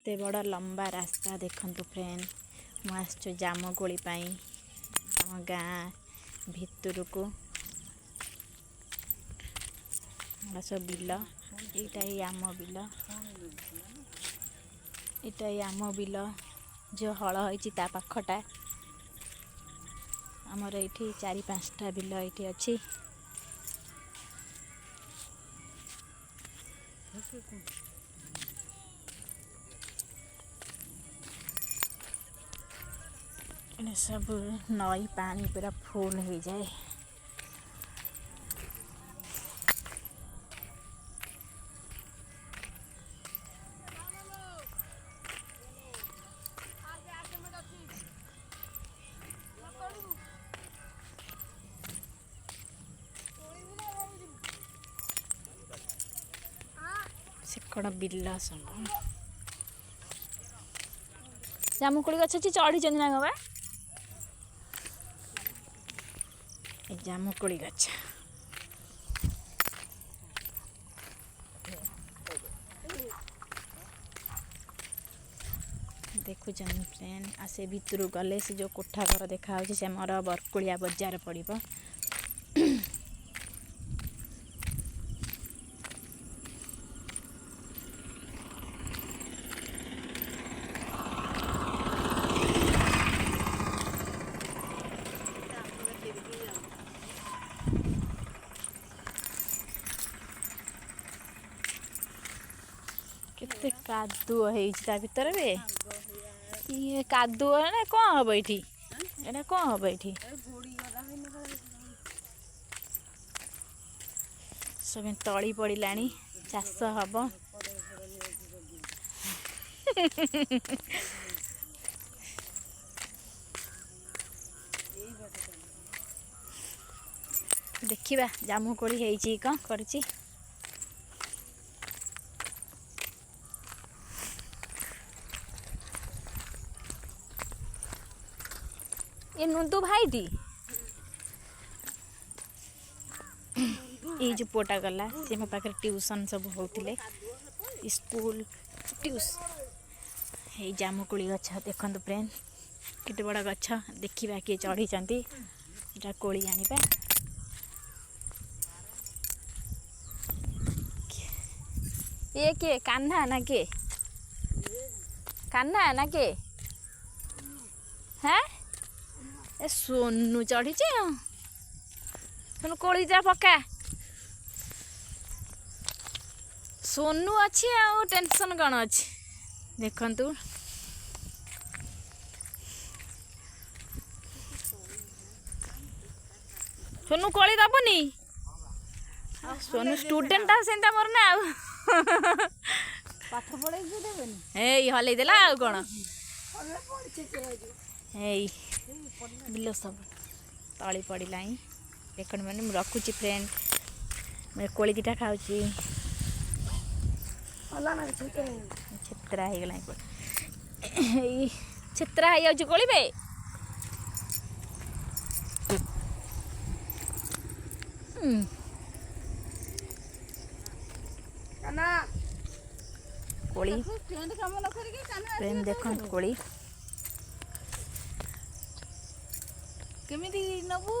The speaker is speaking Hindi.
केते बड़ लंबा रास्ता देखंतु फ्रेंड मस्त जामुकोली पाई आम गाँ भितर को सब बिल यहाँ आम बिल यहाँ आम बिल जो हल होता पाखटा आमर ये 4-5टा बिल ये अच्छी सब नई पानी पूरा फुल हो जाए। से कौन बिल सब जामुकोली गछ अच्छी चढ़ी ना गवा जामुकोली गछ देखुन फ्रेंड आसे भितर गले से जो कोठा घर देखा से मोर बरकुलिया बजार पड़ो केते कादुओ है भितर में ये कादुओ ना कौन हम ये एटा कौन हम ये सब तली पड़ा चाष हम देखिबा जामुकोली है कौन कर ये नुंदू भाई टी ये जो पुआटा गला से मो पाखे ट्यूशन सब होते स्कूल ट्यूशन ये जामुकोली गछ देखते फ्रेंड केते बड़ा गछ देखा किए चढ़ी इटा कोली आनिबा ये के कान्हा ना के कान्हा ना के हैं ए सोनू चढ़ी सोनू कोली जा पका सोनू अच्छी आ टेंशन कौन अच्छी देखंतु सोनू कोली दबनी सोनू स्टूडेंट सेंता मोर ना पाठ पढ़े देबेनी ए हलै देला आ कोन ए बिल सब तली पड़ा देख मैंने रखुची फ्रेंड मैं कोली दीटा खाऊँ छेत्रा हो गला छेत्रा हो जाऊँ कोली बे कोली फ्रेंड देख कोली केमिति नबू